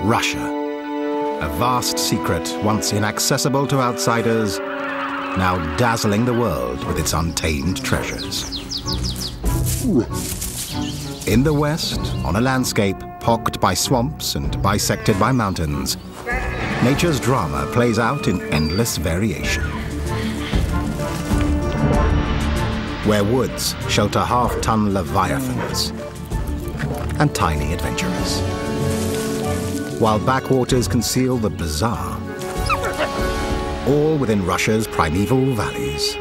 Russia, a vast secret once inaccessible to outsiders, now dazzling the world with its untamed treasures. In the west, on a landscape pocked by swamps and bisected by mountains, nature's drama plays out in endless variation. Where woods shelter half-ton leviathans and tiny adventurers, while backwaters conceal the bizarre, all within Russia's primeval valleys,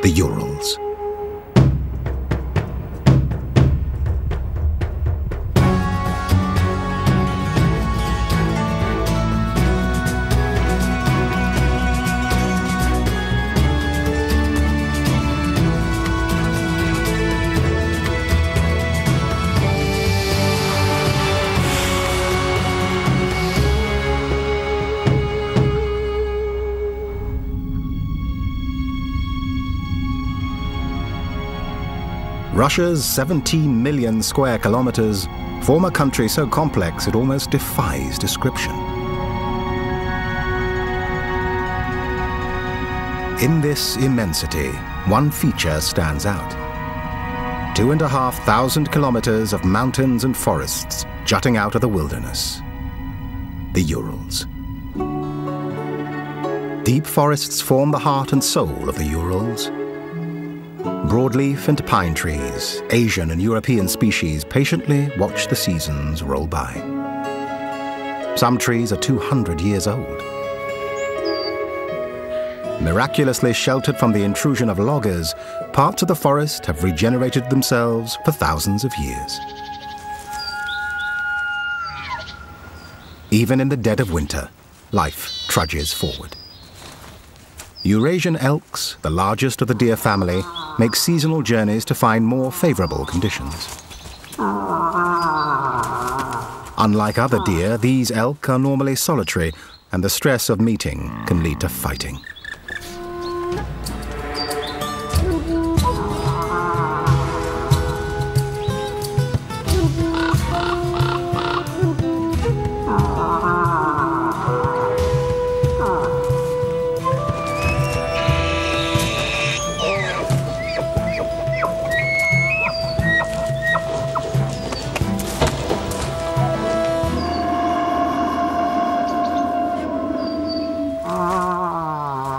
the Urals. Russia's 17 million square kilometers form a country so complex it almost defies description. In this immensity, one feature stands out. 2,500 kilometers of mountains and forests jutting out of the wilderness. The Urals. Deep forests form the heart and soul of the Urals. Broadleaf and pine trees, Asian and European species patiently watch the seasons roll by. Some trees are 200 years old. Miraculously sheltered from the intrusion of loggers, parts of the forest have regenerated themselves for thousands of years. Even in the dead of winter, life trudges forward. Eurasian elks, the largest of the deer family, make seasonal journeys to find more favorable conditions. Unlike other deer, these elk are normally solitary, and the stress of meeting can lead to fighting.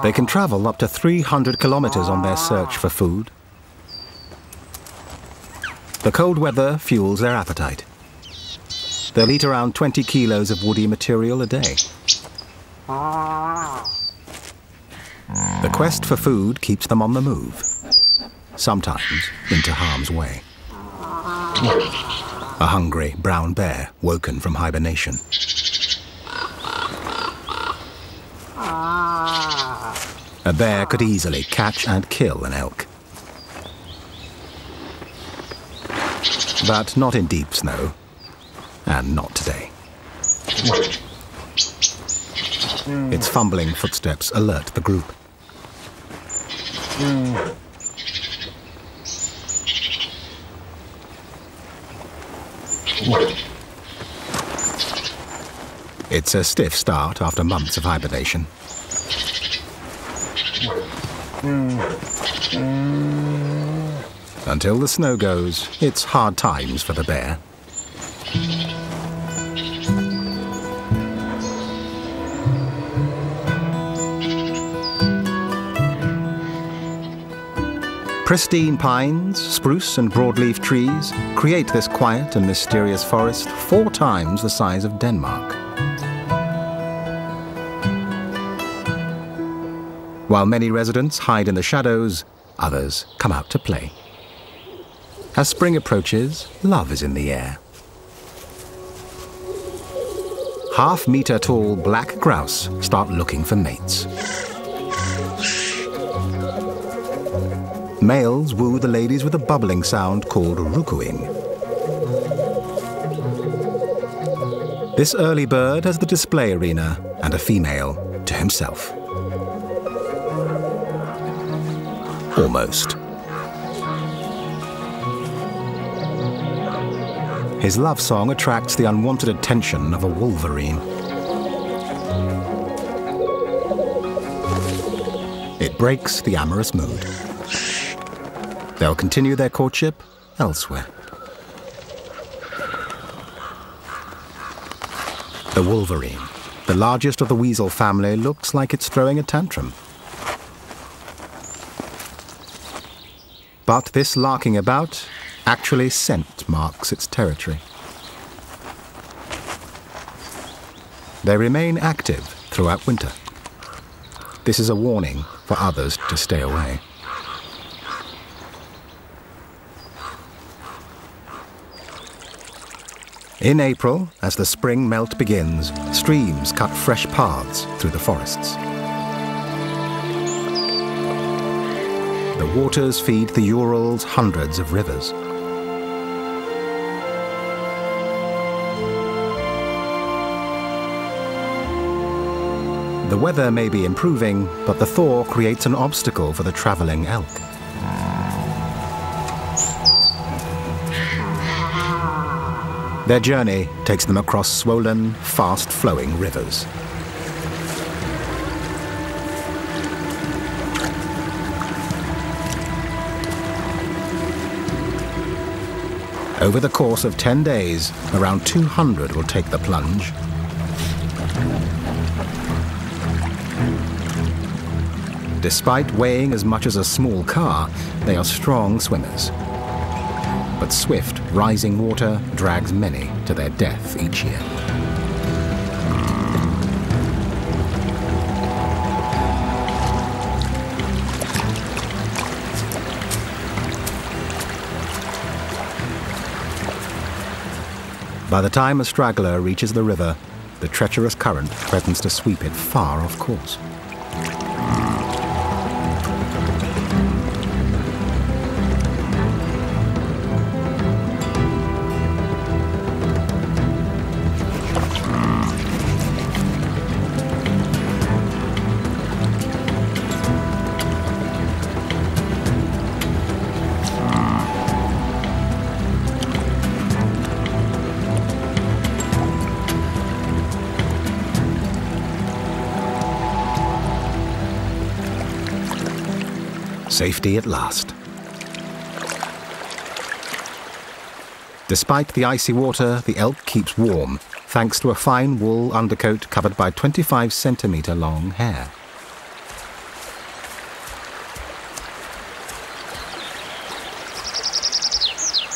They can travel up to 300 kilometers on their search for food. The cold weather fuels their appetite. They'll eat around 20 kilos of woody material a day. The quest for food keeps them on the move, sometimes into harm's way. A hungry brown bear woken from hibernation. A bear could easily catch and kill an elk. But not in deep snow, and not today. Its fumbling footsteps alert the group. It's a stiff start after months of hibernation. Until the snow goes, it's hard times for the bear. Pristine pines, spruce and broadleaf trees create this quiet and mysterious forest 4 times the size of Denmark. While many residents hide in the shadows, others come out to play. As spring approaches, love is in the air. Half-meter-tall black grouse start looking for mates. Males woo the ladies with a bubbling sound called rukuing. This early bird has the display arena and a female to himself. Almost. His love song attracts the unwanted attention of a wolverine. It breaks the amorous mood. They'll continue their courtship elsewhere. The wolverine, the largest of the weasel family, looks like it's throwing a tantrum. But this larking about actually scent marks its territory. They remain active throughout winter. This is a warning for others to stay away. In April, as the spring melt begins, streams cut fresh paths through the forests. The waters feed the Ural's hundreds of rivers. The weather may be improving, but the thaw creates an obstacle for the traveling elk. Their journey takes them across swollen, fast-flowing rivers. Over the course of 10 days, around 200 will take the plunge. Despite weighing as much as a small car, they are strong swimmers. But swift, rising water drags many to their death each year. By the time a straggler reaches the river, the treacherous current threatens to sweep it far off course. Safety at last. Despite the icy water, the elk keeps warm, thanks to a fine wool undercoat covered by 25-centimeter long hair.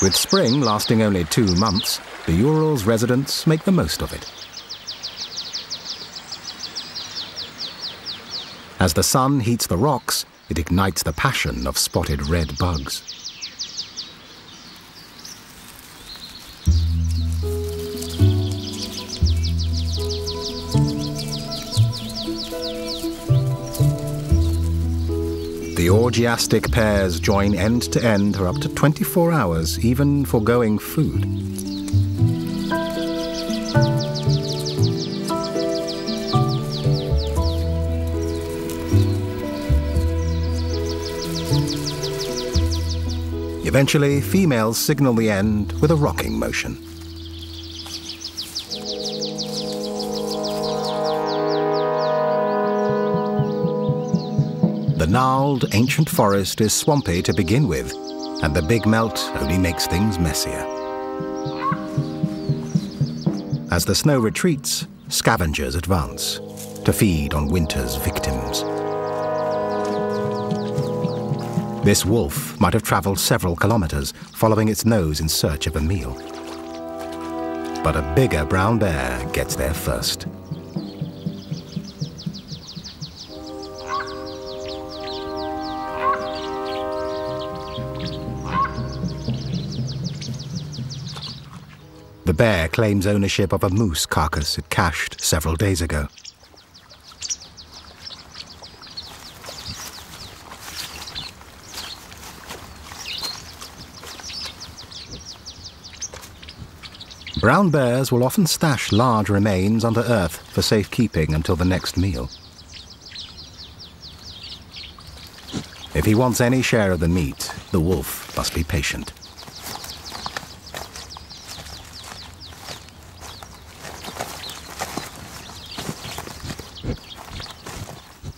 With spring lasting only 2 months, the Ural's residents make the most of it. As the sun heats the rocks, it ignites the passion of spotted red bugs. The orgiastic pairs join end to end for up to 24 hours, even foregoing food. Eventually, females signal the end with a rocking motion. The gnarled, ancient forest is swampy to begin with, and the big melt only makes things messier. As the snow retreats, scavengers advance to feed on winter's victims. This wolf might have traveled several kilometers, following its nose in search of a meal. But a bigger brown bear gets there first. The bear claims ownership of a moose carcass it cached several days ago. Brown bears will often stash large remains under earth for safekeeping until the next meal. If he wants any share of the meat, the wolf must be patient.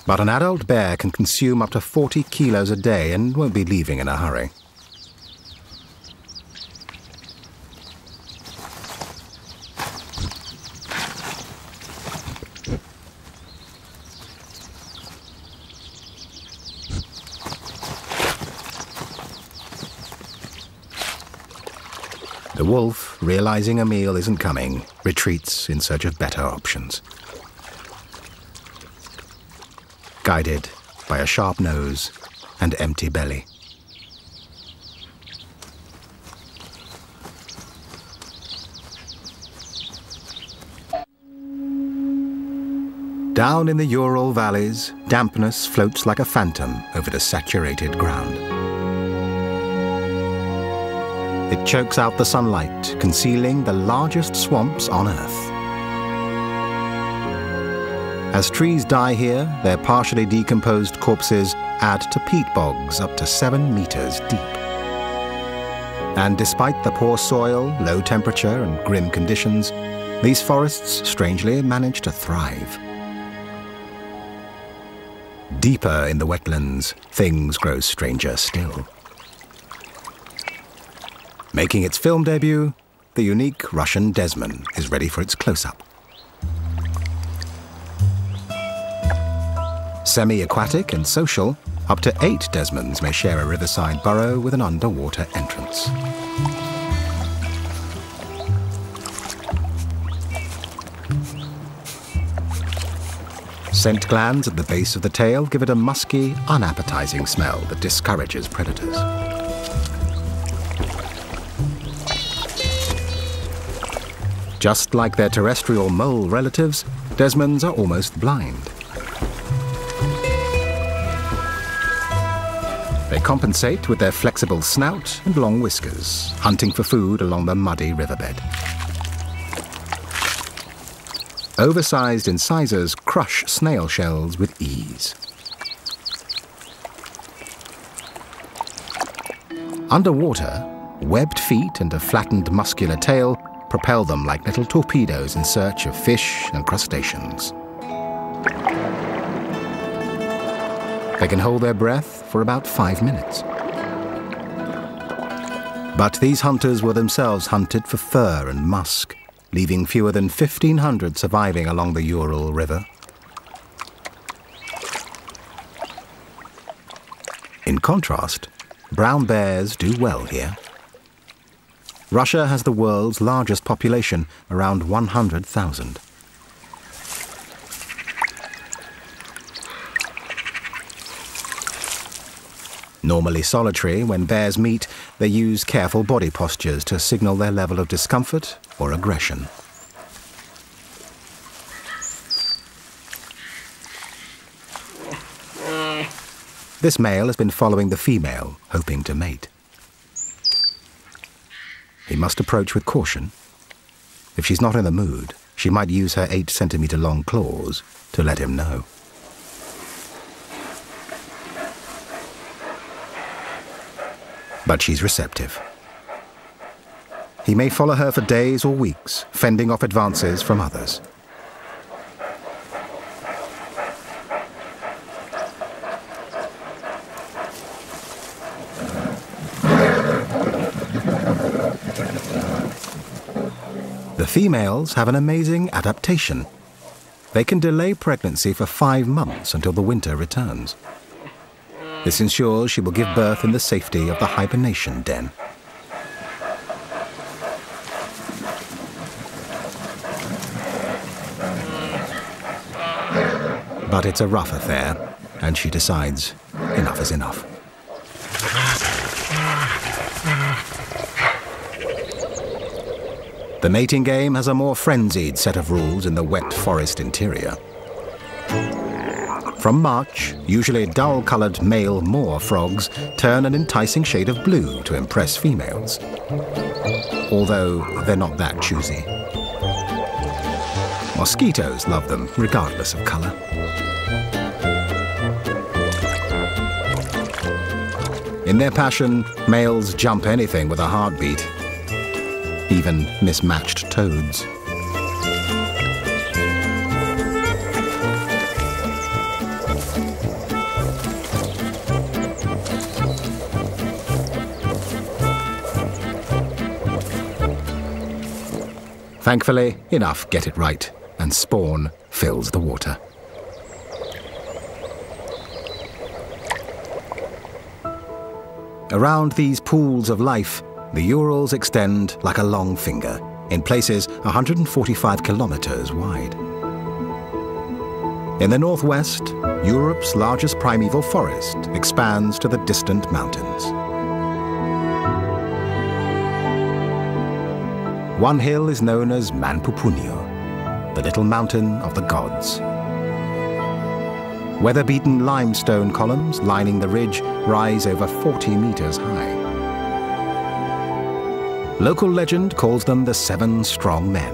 But an adult bear can consume up to 40 kilos a day and won't be leaving in a hurry. The wolf, realizing a meal isn't coming, retreats in search of better options. Guided by a sharp nose and empty belly. Down in the Ural valleys, dampness floats like a phantom over the saturated ground. It chokes out the sunlight, concealing the largest swamps on Earth. As trees die here, their partially decomposed corpses add to peat bogs up to 7 meters deep. And despite the poor soil, low temperature, and grim conditions, these forests strangely manage to thrive. Deeper in the wetlands, things grow stranger still. Making its film debut, the unique Russian Desman is ready for its close-up. Semi-aquatic and social, up to 8 Desmans may share a riverside burrow with an underwater entrance. Scent glands at the base of the tail give it a musky, unappetizing smell that discourages predators. Just like their terrestrial mole relatives, Desmans are almost blind. They compensate with their flexible snout and long whiskers, hunting for food along the muddy riverbed. Oversized incisors crush snail shells with ease. Underwater, webbed feet and a flattened muscular tail propel them like little torpedoes in search of fish and crustaceans. They can hold their breath for about 5 minutes. But these hunters were themselves hunted for fur and musk, leaving fewer than 1,500 surviving along the Ural River. In contrast, brown bears do well here. Russia has the world's largest population, around 100,000. Normally solitary, when bears meet, they use careful body postures to signal their level of discomfort or aggression. This male has been following the female, hoping to mate. He must approach with caution. If she's not in the mood, she might use her 8-centimeter long claws to let him know. But she's receptive. He may follow her for days or weeks, fending off advances from others. The females have an amazing adaptation. They can delay pregnancy for 5 months until the winter returns. This ensures she will give birth in the safety of the hibernation den. But it's a rough affair, and she decides enough is enough. The mating game has a more frenzied set of rules in the wet forest interior. From March, usually dull-coloured male moor frogs turn an enticing shade of blue to impress females, although they're not that choosy. Mosquitoes love them, regardless of colour. In their passion, males jump anything with a heartbeat, even mismatched toads. Thankfully, enough get it right, and spawn fills the water. Around these pools of life, the Urals extend like a long finger, in places 145 kilometers wide. In the northwest, Europe's largest primeval forest expands to the distant mountains. One hill is known as Manpupunio, the little mountain of the gods. Weather-beaten limestone columns lining the ridge rise over 40 meters high. Local legend calls them the 7 Strong Men.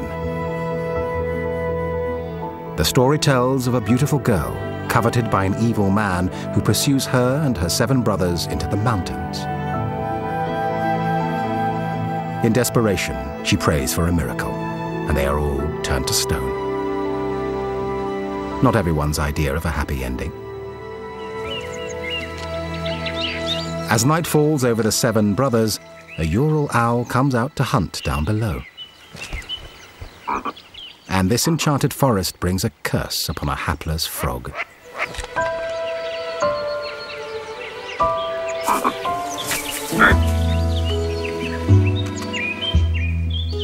The story tells of a beautiful girl coveted by an evil man who pursues her and her 7 brothers into the mountains. In desperation, she prays for a miracle, and they are all turned to stone. Not everyone's idea of a happy ending. As night falls over the 7 brothers, a Ural owl comes out to hunt down below. And this enchanted forest brings a curse upon a hapless frog.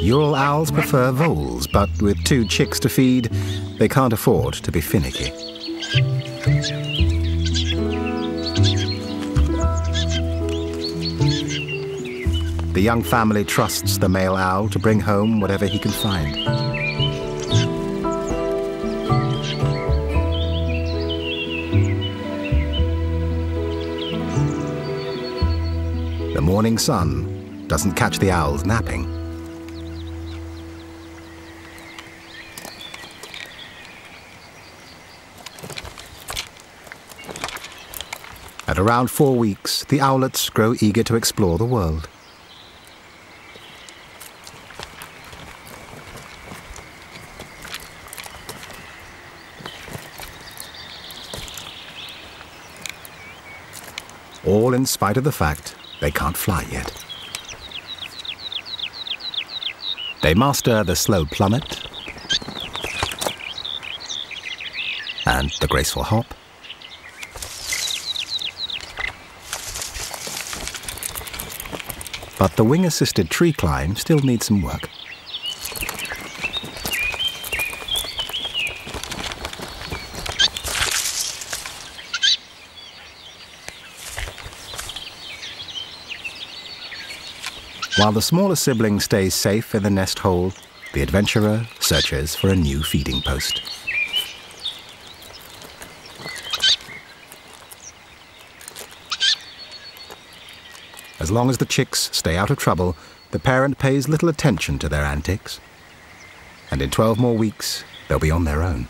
Ural owls prefer voles, but with 2 chicks to feed, they can't afford to be finicky. The young family trusts the male owl to bring home whatever he can find. The morning sun doesn't catch the owls napping. At around 4 weeks, the owlets grow eager to explore the world. All in spite of the fact they can't fly yet. They master the slow plummet and the graceful hop. But the wing-assisted tree climb still needs some work. While the smaller sibling stays safe in the nest hole, the adventurer searches for a new feeding post. As long as the chicks stay out of trouble, the parent pays little attention to their antics. And in 12 more weeks, they'll be on their own.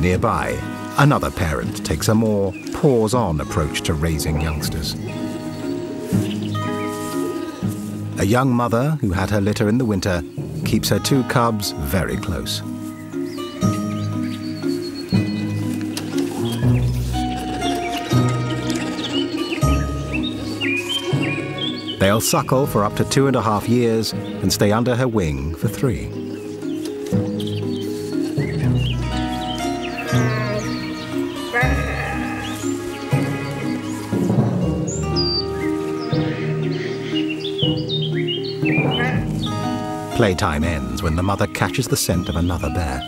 Nearby, another parent takes a more paws-on approach to raising youngsters. A young mother who had her litter in the winter keeps her 2 cubs very close. They'll suckle for up to 2.5 years and stay under her wing for 3. Playtime ends when the mother catches the scent of another bear.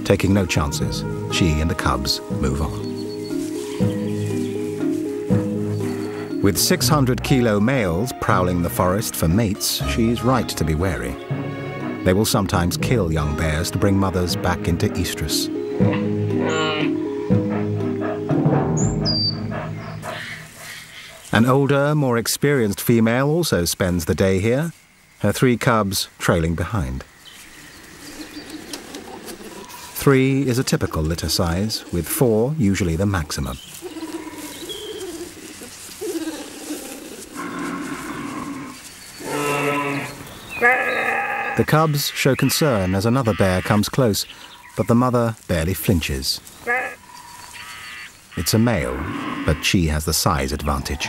Taking no chances, she and the cubs move on. With 600-kilo males prowling the forest for mates, she's right to be wary. They will sometimes kill young bears to bring mothers back into estrus. An older, more experienced female also spends the day here, her 3 cubs trailing behind. 3 is a typical litter size, with 4 usually the maximum. The cubs show concern as another bear comes close, but the mother barely flinches. It's a male, but she has the size advantage.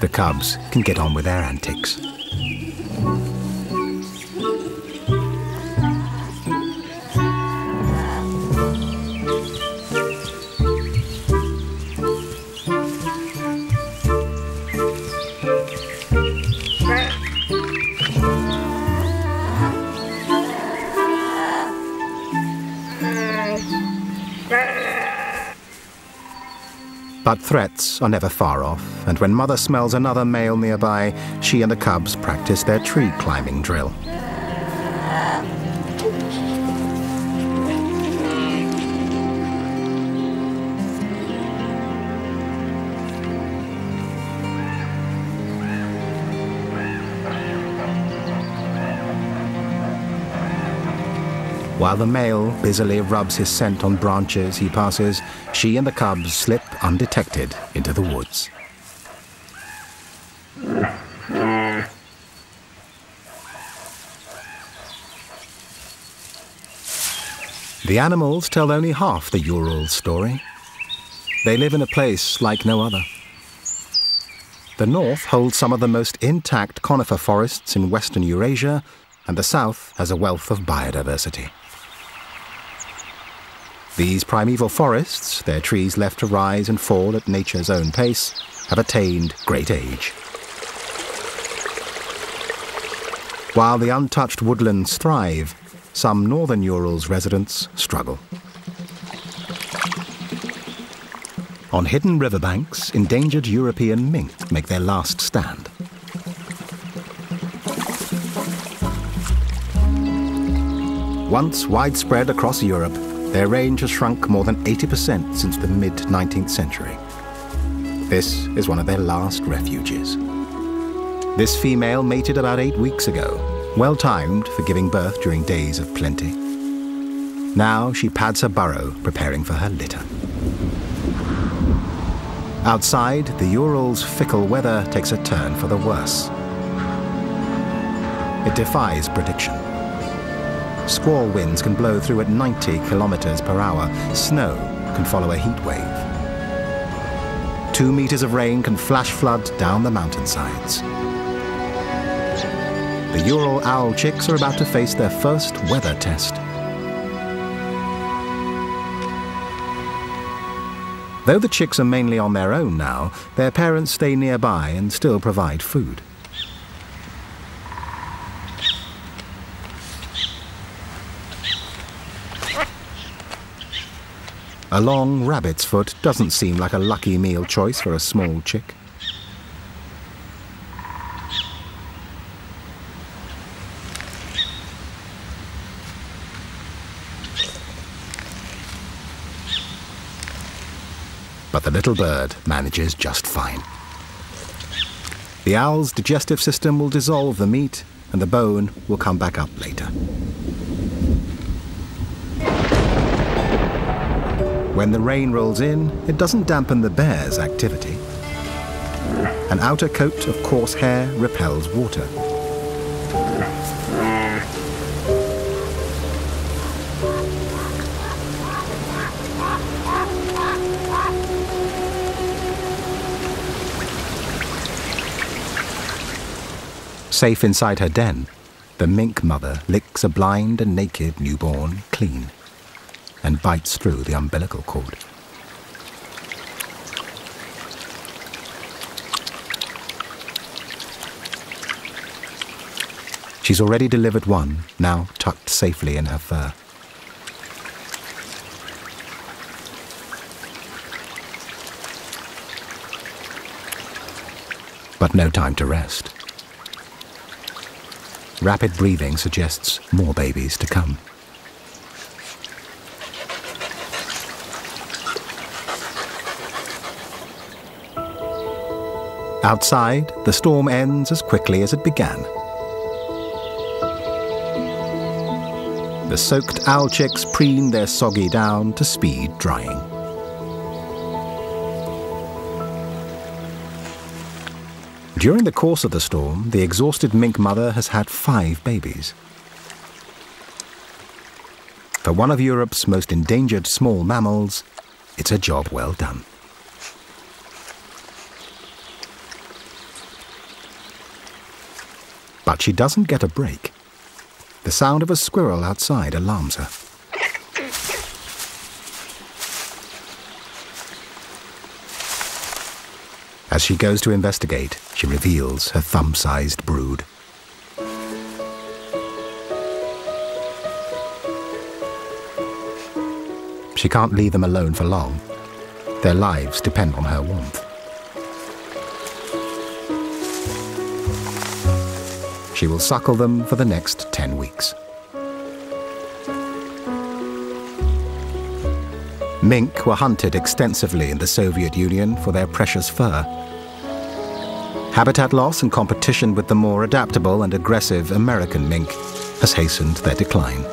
The cubs can get on with their antics. But threats are never far off, and when mother smells another male nearby, she and the cubs practice their tree climbing drill. While the male busily rubs his scent on branches he passes, she and the cubs slip undetected into the woods. The animals tell only half the Ural's story. They live in a place like no other. The north holds some of the most intact conifer forests in Western Eurasia, and the south has a wealth of biodiversity. These primeval forests, their trees left to rise and fall at nature's own pace, have attained great age. While the untouched woodlands thrive, some northern Ural's residents struggle. On hidden riverbanks, endangered European mink make their last stand. Once widespread across Europe, their range has shrunk more than 80% since the mid-19th century. This is one of their last refuges. This female mated about 8 weeks ago, well-timed for giving birth during days of plenty. Now she pads her burrow, preparing for her litter. Outside, the Ural's fickle weather takes a turn for the worse. It defies prediction. Squall winds can blow through at 90 kilometers per hour. Snow can follow a heat wave. 2 meters of rain can flash flood down the mountainsides. The Ural owl chicks are about to face their first weather test. Though the chicks are mainly on their own now, their parents stay nearby and still provide food. A long rabbit's foot doesn't seem like a lucky meal choice for a small chick. But the little bird manages just fine. The owl's digestive system will dissolve the meat, and the bone will come back up later. When the rain rolls in, it doesn't dampen the bear's activity. An outer coat of coarse hair repels water. Safe inside her den, the mink mother licks a blind and naked newborn clean and bites through the umbilical cord. She's already delivered one, now tucked safely in her fur. But no time to rest. Rapid breathing suggests more babies to come. Outside, the storm ends as quickly as it began. The soaked owl chicks preen their soggy down to speed drying. During the course of the storm, the exhausted mink mother has had 5 babies. For one of Europe's most endangered small mammals, it's a job well done. But she doesn't get a break. The sound of a squirrel outside alarms her. As she goes to investigate, she reveals her thumb-sized brood. She can't leave them alone for long. Their lives depend on her warmth. She will suckle them for the next 10 weeks. Mink were hunted extensively in the Soviet Union for their precious fur. Habitat loss and competition with the more adaptable and aggressive American mink has hastened their decline.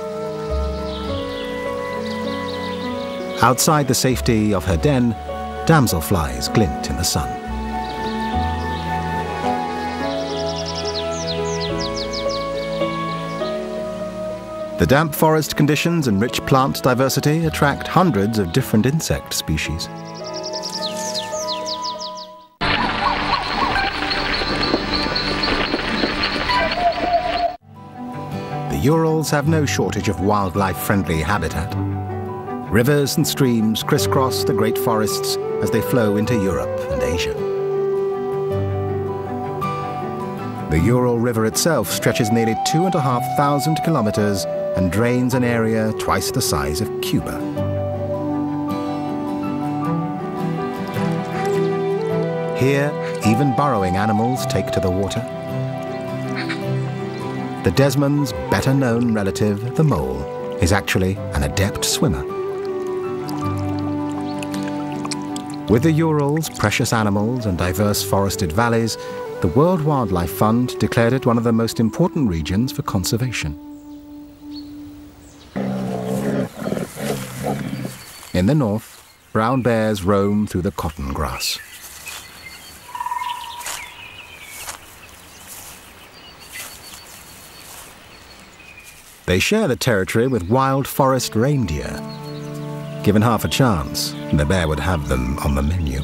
Outside the safety of her den, damselflies glint in the sun. The damp forest conditions and rich plant diversity attract hundreds of different insect species. The Urals have no shortage of wildlife-friendly habitat. Rivers and streams crisscross the great forests as they flow into Europe and Asia. The Ural River itself stretches nearly 2,500 kilometers and drains an area twice the size of Cuba. Here, even burrowing animals take to the water. The Desmond's better-known relative, the mole, is actually an adept swimmer. With the Urals' precious animals and diverse forested valleys, the World Wildlife Fund declared it one of the most important regions for conservation. In the north, brown bears roam through the cotton grass. They share the territory with wild forest reindeer. Given half a chance, the bear would have them on the menu.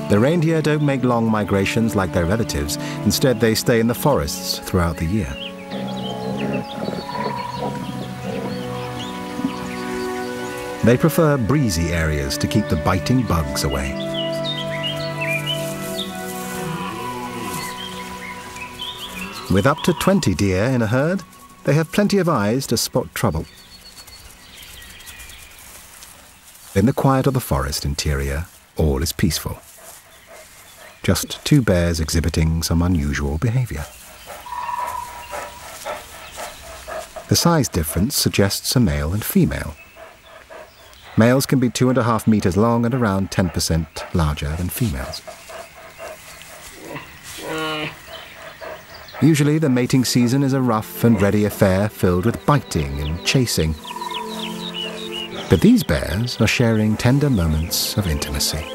The reindeer don't make long migrations like their relatives. Instead, they stay in the forests throughout the year. They prefer breezy areas to keep the biting bugs away. With up to 20 deer in a herd, they have plenty of eyes to spot trouble. In the quiet of the forest interior, all is peaceful. Just 2 bears exhibiting some unusual behavior. The size difference suggests a male and female. Males can be 2.5 meters long and around 10% larger than females. Usually the mating season is a rough and ready affair filled with biting and chasing. But these bears are sharing tender moments of intimacy.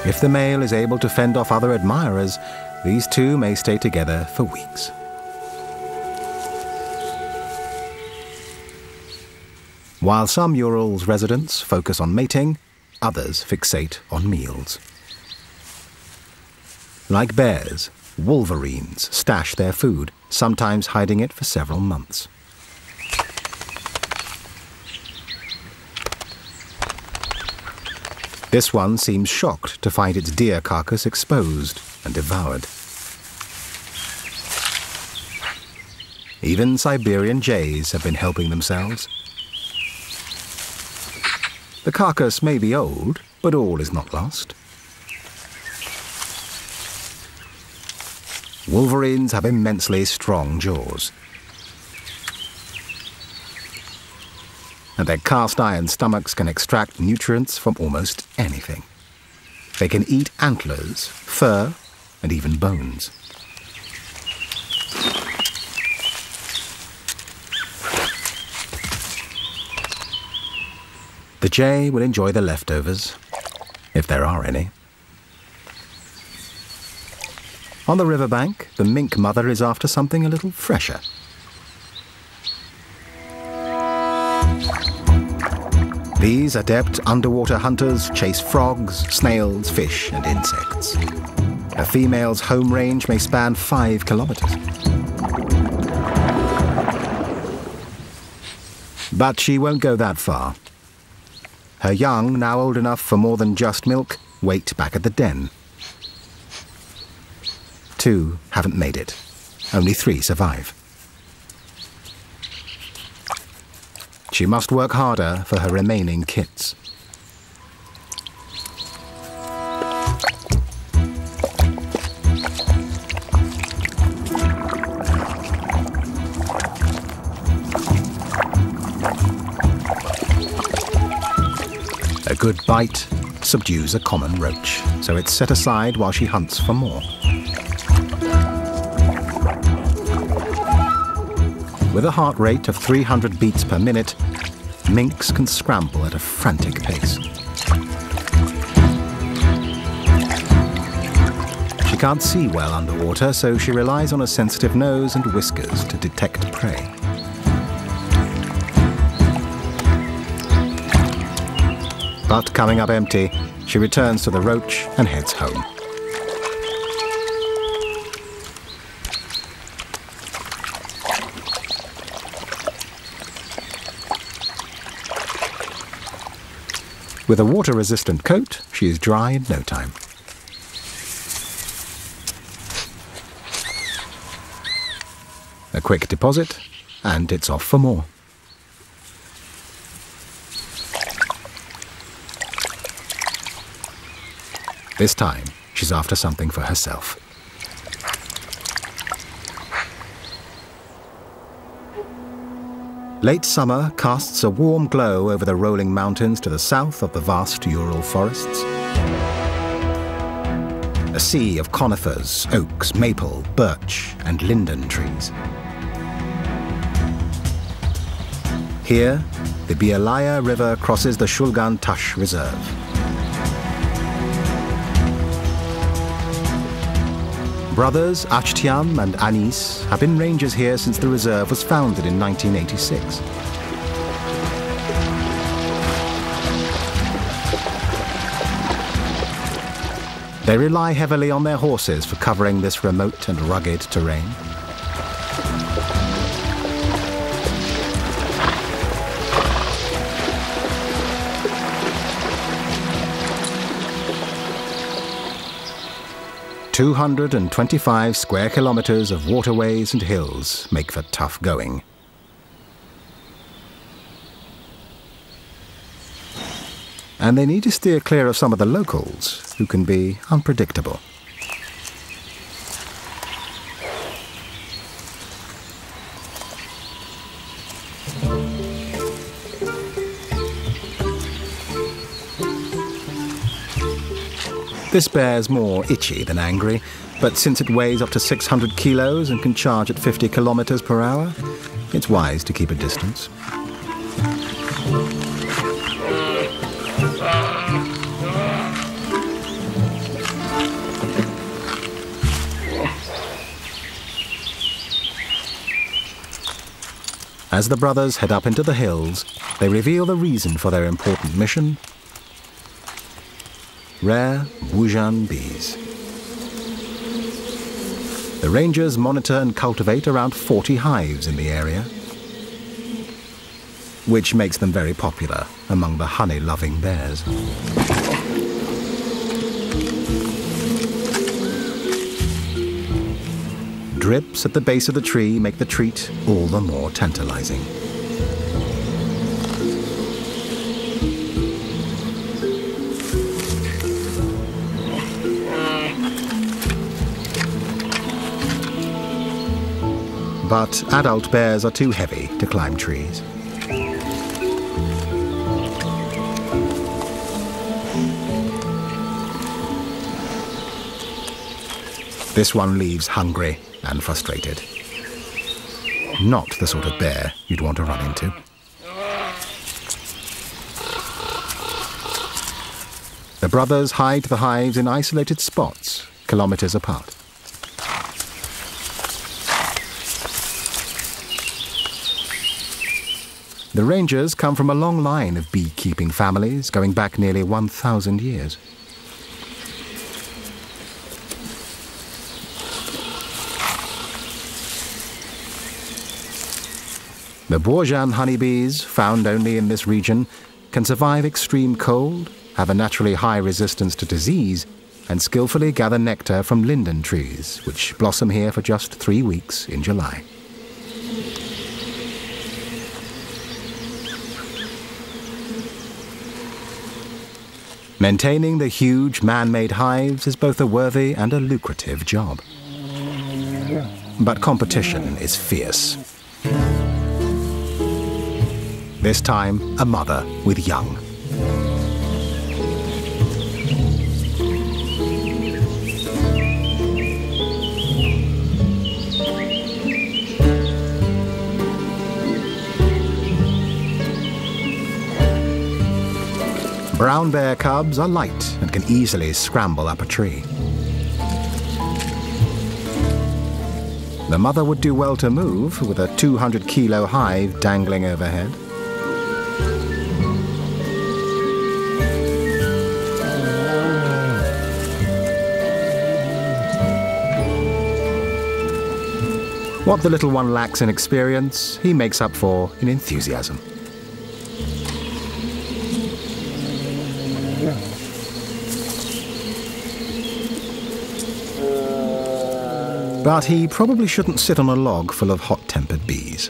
If the male is able to fend off other admirers, these two may stay together for weeks. While some Urals residents focus on mating, others fixate on meals. Like bears, wolverines stash their food, sometimes hiding it for several months. This one seems shocked to find its deer carcass exposed and devoured. Even Siberian jays have been helping themselves. The carcass may be old, but all is not lost. Wolverines have immensely strong jaws, and their cast-iron stomachs can extract nutrients from almost anything. They can eat antlers, fur, and even bones. The jay will enjoy the leftovers, if there are any. On the riverbank, the mink mother is after something a little fresher. These adept underwater hunters chase frogs, snails, fish, and insects. A female's home range may span 5 kilometers. But she won't go that far. Her young, now old enough for more than just milk, wait back at the den. 2 haven't made it. Only 3 survive. She must work harder for her remaining kits. A good bite subdues a common roach, so it's set aside while she hunts for more. With a heart rate of 300 beats per minute, minks can scramble at a frantic pace. She can't see well underwater, so she relies on a sensitive nose and whiskers to detect prey. But coming up empty, she returns to the roach and heads home. With a water-resistant coat, she is dry in no time. A quick deposit, and it's off for more. This time, she's after something for herself. Late summer casts a warm glow over the rolling mountains to the south of the vast Ural forests. A sea of conifers, oaks, maple, birch, and linden trees. Here, the Bielaya River crosses the Shulgan Tash Reserve. Brothers Achtiam and Anis have been rangers here since the reserve was founded in 1986. They rely heavily on their horses for covering this remote and rugged terrain. "225 square kilometers of waterways and hills make for tough going." And they need to steer clear of some of the locals, who can be unpredictable. This bear's more itchy than angry, but since it weighs up to 600 kilos and can charge at 50 kilometers per hour, it's wise to keep a distance. As the brothers head up into the hills, they reveal the reason for their important mission: rare Wujan bees. The rangers monitor and cultivate around 40 hives in the area, which makes them very popular among the honey-loving bears. Drips at the base of the tree make the treat all the more tantalizing. But adult bears are too heavy to climb trees. This one leaves hungry and frustrated. Not the sort of bear you'd want to run into. The brothers hide the hives in isolated spots, kilometers apart. The rangers come from a long line of beekeeping families going back nearly 1,000 years. The Wujan honeybees, found only in this region, can survive extreme cold, have a naturally high resistance to disease, and skillfully gather nectar from linden trees, which blossom here for just 3 weeks in July. Maintaining the huge man-made hives is both a worthy and a lucrative job. But competition is fierce. This time, a mother with young. Brown bear cubs are light and can easily scramble up a tree. The mother would do well to move with a 200-kilo hive dangling overhead. What the little one lacks in experience, he makes up for in enthusiasm. But he probably shouldn't sit on a log full of hot-tempered bees.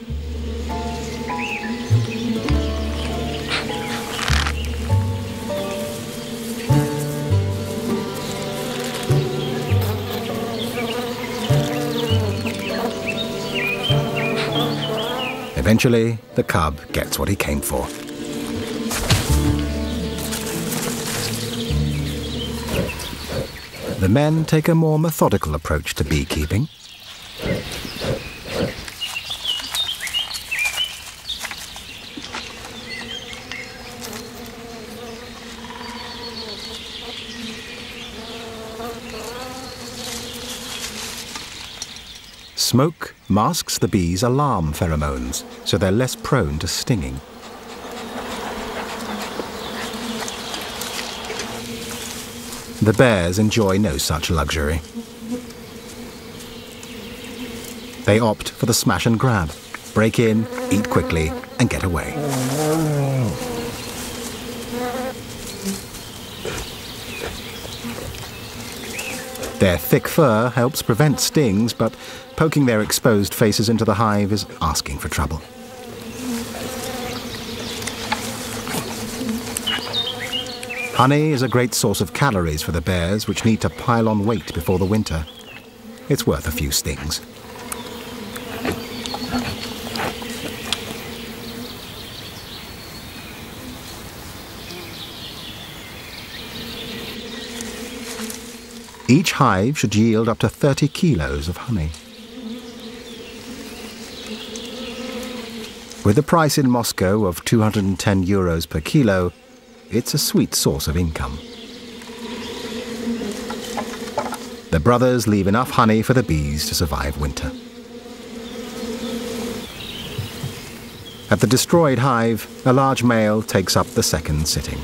Eventually, the cub gets what he came for. The men take a more methodical approach to beekeeping. Smoke masks the bees' alarm pheromones, so they're less prone to stinging. The bears enjoy no such luxury. They opt for the smash and grab, break in, eat quickly, and get away. Their thick fur helps prevent stings, but poking their exposed faces into the hive is asking for trouble. Honey is a great source of calories for the bears, which need to pile on weight before the winter. It's worth a few stings. Each hive should yield up to 30 kilos of honey. With the price in Moscow of 210 euros per kilo, it's a sweet source of income. The brothers leave enough honey for the bees to survive winter. At the destroyed hive, a large male takes up the second sitting.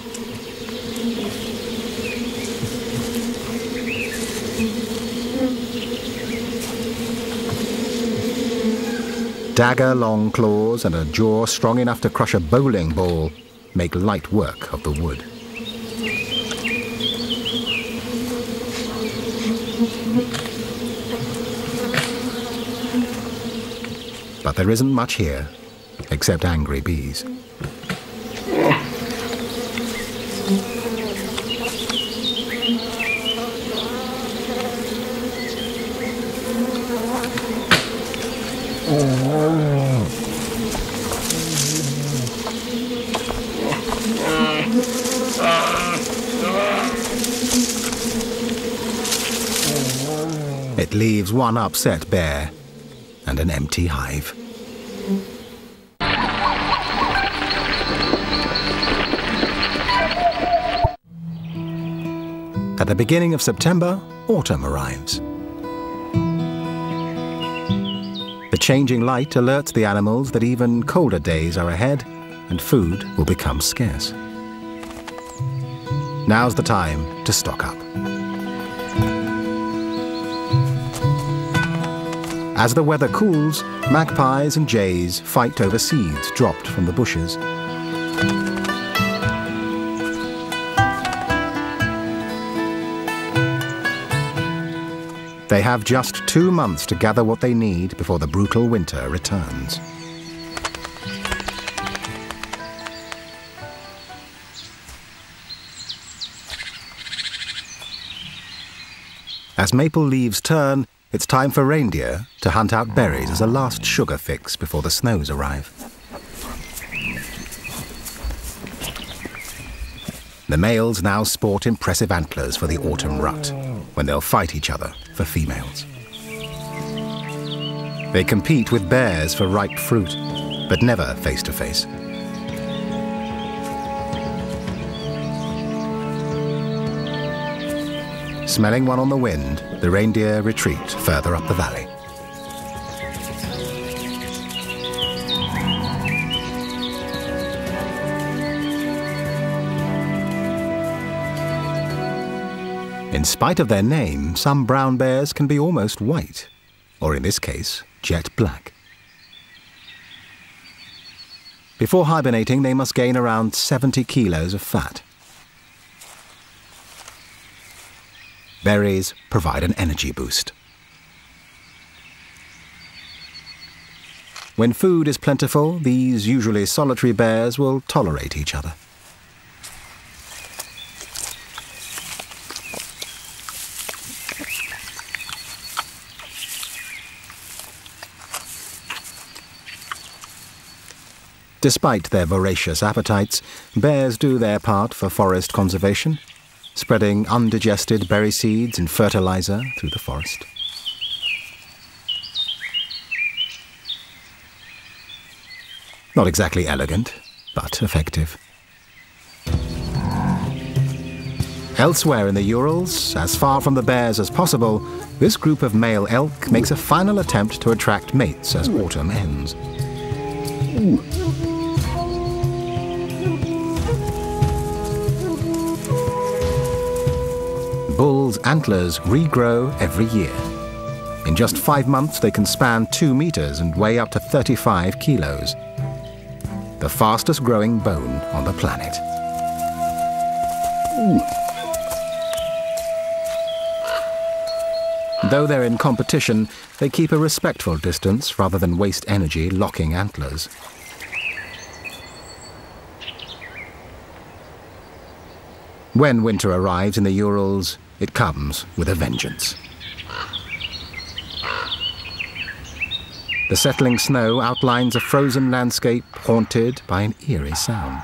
Dagger-long claws and a jaw strong enough to crush a bowling ball make light work of the wood. But there isn't much here, except angry bees. It leaves one upset bear and an empty hive. At the beginning of September, autumn arrives. The changing light alerts the animals that even colder days are ahead and food will become scarce. Now's the time to stock up. As the weather cools, magpies and jays fight over seeds dropped from the bushes. They have just 2 months to gather what they need before the brutal winter returns. As maple leaves turn, it's time for reindeer to hunt out berries as a last sugar fix before the snows arrive. The males now sport impressive antlers for the autumn rut, when they'll fight each other for females. They compete with bears for ripe fruit, but never face to face. Smelling one on the wind, the reindeer retreat further up the valley. In spite of their name, some brown bears can be almost white, or in this case, jet black. Before hibernating, they must gain around 70 kilos of fat. Berries provide an energy boost. When food is plentiful, these usually solitary bears will tolerate each other. Despite their voracious appetites, bears do their part for forest conservation, spreading undigested berry seeds and fertilizer through the forest. Not exactly elegant, but effective. Elsewhere in the Urals, as far from the bears as possible, this group of male elk makes a final attempt to attract mates as autumn ends. Bulls' antlers regrow every year. In just 5 months, they can span 2 meters and weigh up to 35 kilos. The fastest growing bone on the planet. Though they're in competition, they keep a respectful distance rather than waste energy locking antlers. When winter arrives in the Urals, it comes with a vengeance. The settling snow outlines a frozen landscape haunted by an eerie sound.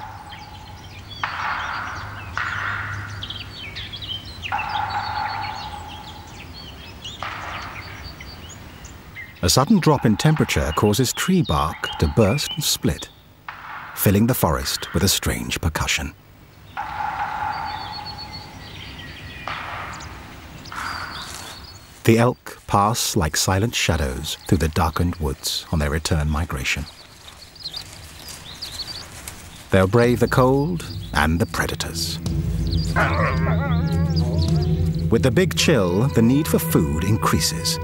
A sudden drop in temperature causes tree bark to burst and split, filling the forest with a strange percussion. The elk pass like silent shadows through the darkened woods on their return migration. They'll brave the cold and the predators. With the big chill, the need for food increases.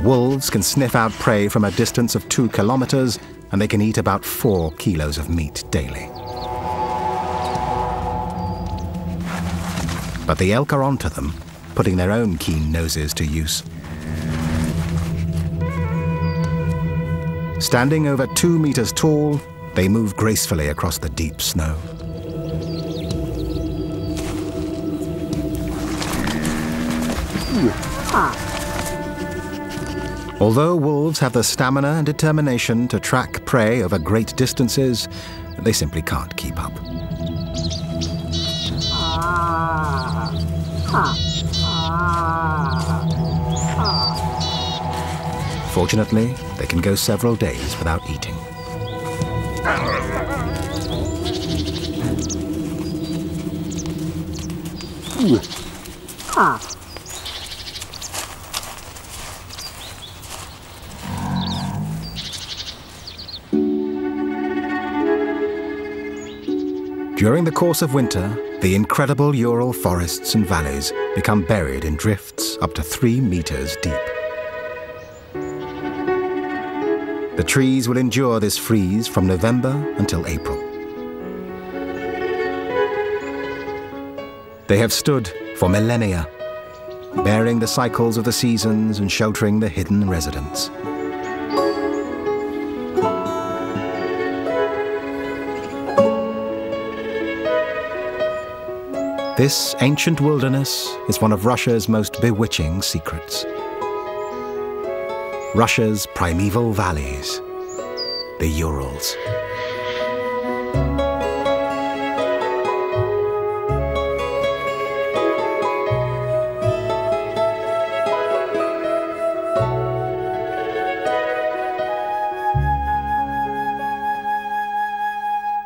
Wolves can sniff out prey from a distance of 2 kilometers, and they can eat about 4 kilos of meat daily. But the elk are onto them, putting their own keen noses to use. Standing over 2 meters tall, they move gracefully across the deep snow. Although wolves have the stamina and determination to track prey over great distances, they simply can't keep up. Fortunately, they can go several days without eating. During the course of winter, the incredible Ural forests and valleys become buried in drifts up to 3 meters deep. The trees will endure this freeze from November until April. They have stood for millennia, bearing the cycles of the seasons and sheltering the hidden residents. This ancient wilderness is one of Russia's most bewitching secrets. Russia's primeval valleys, the Urals.